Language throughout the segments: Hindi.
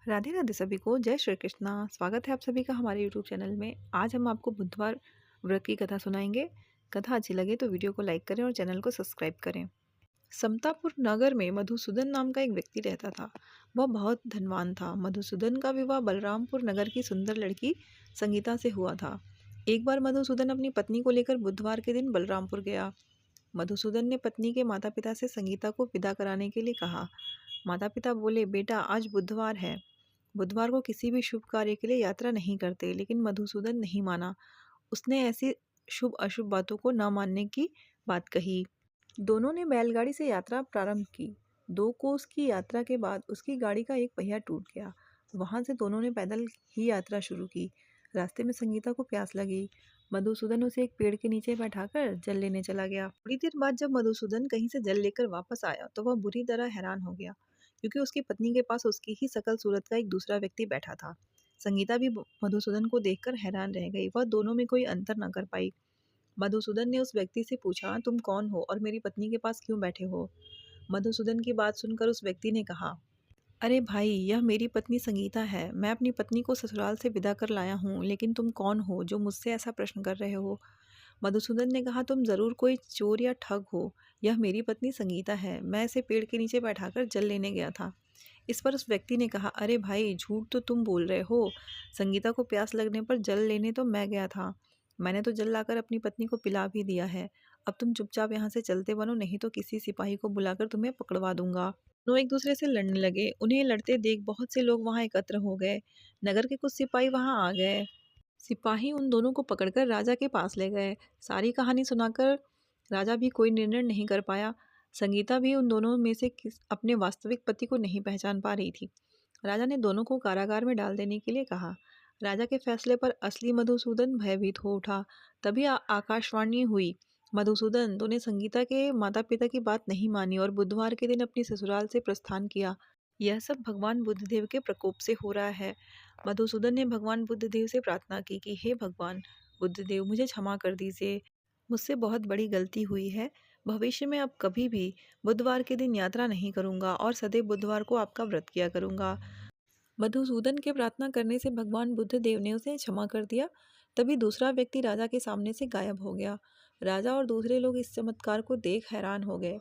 राधे राधे सभी को। जय श्री कृष्णा। स्वागत है आप सभी का हमारे यूट्यूब चैनल में। आज हम आपको बुधवार व्रत की कथा सुनाएंगे। कथा अच्छी लगे तो वीडियो को लाइक करें और चैनल को सब्सक्राइब करें। समतापुर नगर में मधुसूदन नाम का एक व्यक्ति रहता था। वह बहुत धनवान था। मधुसूदन का विवाह बलरामपुर नगर की सुंदर लड़की संगीता से हुआ था। एक बार मधुसूदन अपनी पत्नी को लेकर बुधवार के दिन बलरामपुर गया। मधुसूदन ने पत्नी के माता पिता से संगीता को विदा कराने के लिए कहा। माता पिता बोले, बेटा आज बुधवार है, बुधवार को किसी भी शुभ कार्य के लिए यात्रा नहीं करते। लेकिन मधुसूदन नहीं माना। उसने ऐसी शुभ अशुभ बातों को न मानने की बात कही। दोनों ने बैलगाड़ी से यात्रा प्रारंभ की। 2 कोस की यात्रा के बाद उसकी गाड़ी का एक पहिया टूट गया। वहां से दोनों ने पैदल ही यात्रा शुरू की। रास्ते में संगीता को प्यास लगी। मधुसूदन उसे एक पेड़ के नीचे बैठाकर जल लेने चला गया। थोड़ी देर बाद जब मधुसूदन कहीं से जल लेकर वापस आया तो वह बुरी तरह हैरान हो गया, क्योंकि उसकी पत्नी के पास उसकी ही शकल सूरत का एक दूसरा व्यक्ति बैठा था। संगीता भी मधुसूदन को देखकर हैरान रह गई। वह दोनों में कोई अंतर न कर पाई। मधुसूदन ने उस व्यक्ति से पूछा, तुम कौन हो और मेरी पत्नी के पास क्यों बैठे हो? मधुसूदन की बात सुनकर उस व्यक्ति ने कहा, अरे भाई, यह मेरी पत्नी संगीता है। मैं अपनी पत्नी को ससुराल से विदा कर लाया हूँ, लेकिन तुम कौन हो जो मुझसे ऐसा प्रश्न कर रहे हो? मधुसूदन ने कहा, तुम जरूर कोई चोर या ठग हो। यह मेरी पत्नी संगीता है। मैं इसे पेड़ के नीचे बैठाकर जल लेने गया था। इस पर उस व्यक्ति ने कहा, अरे भाई, झूठ तो तुम बोल रहे हो। संगीता को प्यास लगने पर जल लेने तो मैं गया था। मैंने तो जल लाकर अपनी पत्नी को पिला भी दिया है। अब तुम चुपचाप यहाँ से चलते बनो, नहीं तो किसी सिपाही को बुलाकर तुम्हें पकड़वा दूंगा। दोनों एक दूसरे से लड़ने लगे। उन्हें लड़ते देख बहुत से लोग वहां एकत्र हो गए। नगर के कुछ सिपाही वहां आ गए। सिपाही उन दोनों को पकड़कर राजा के पास ले गए। सारी कहानी सुनाकर राजा भी कोई निर्णय नहीं कर पाया। संगीता भी उन दोनों में से अपने वास्तविक पति को नहीं पहचान पा रही थी। राजा ने दोनों को कारागार में डाल देने के लिए कहा। राजा के फैसले पर असली मधुसूदन भयभीत हो उठा। तभी आकाशवाणी हुई, मधुसूदन, तूने संगीता के माता पिता की बात नहीं मानी और बुधवार के दिन अपनी ससुराल से प्रस्थान किया। यह सब भगवान बुद्धदेव के प्रकोप से हो रहा है। मधुसूदन ने भगवान बुद्धदेव से प्रार्थना की कि हे भगवान बुद्धदेव, मुझे क्षमा कर दीजिए। मुझसे बहुत बड़ी गलती हुई है। भविष्य में अब कभी भी बुधवार के दिन यात्रा नहीं करूंगा और सदैव बुधवार को आपका व्रत किया करूंगा। मधुसूदन के प्रार्थना करने से भगवान बुद्ध देव ने उसे क्षमा कर दिया। तभी दूसरा व्यक्ति राजा के सामने से गायब हो गया। राजा और दूसरे लोग इस चमत्कार को देख हैरान हो गए।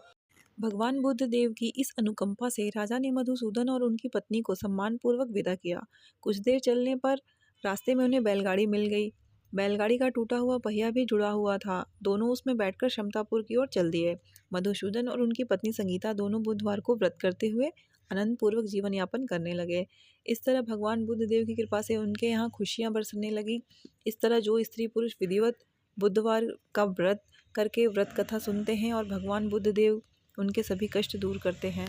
भगवान बुद्ध देव की इस अनुकंपा से राजा ने मधुसूदन और उनकी पत्नी को सम्मानपूर्वक विदा किया। कुछ देर चलने पर रास्ते में उन्हें बैलगाड़ी मिल गई। बैलगाड़ी का टूटा हुआ पहिया भी जुड़ा हुआ था। दोनों उसमें बैठकर समतापुर की ओर चल दिए। मधुसूदन और उनकी पत्नी संगीता दोनों बुधवार को व्रत करते हुए आनंद पूर्वक जीवन यापन करने लगे। इस तरह भगवान बुद्ध देव की कृपा से उनके यहाँ खुशियाँ बरसने लगी। इस तरह जो स्त्री पुरुष विधिवत बुधवार का व्रत करके व्रत कथा सुनते हैं और भगवान बुद्ध देव उनके सभी कष्ट दूर करते हैं।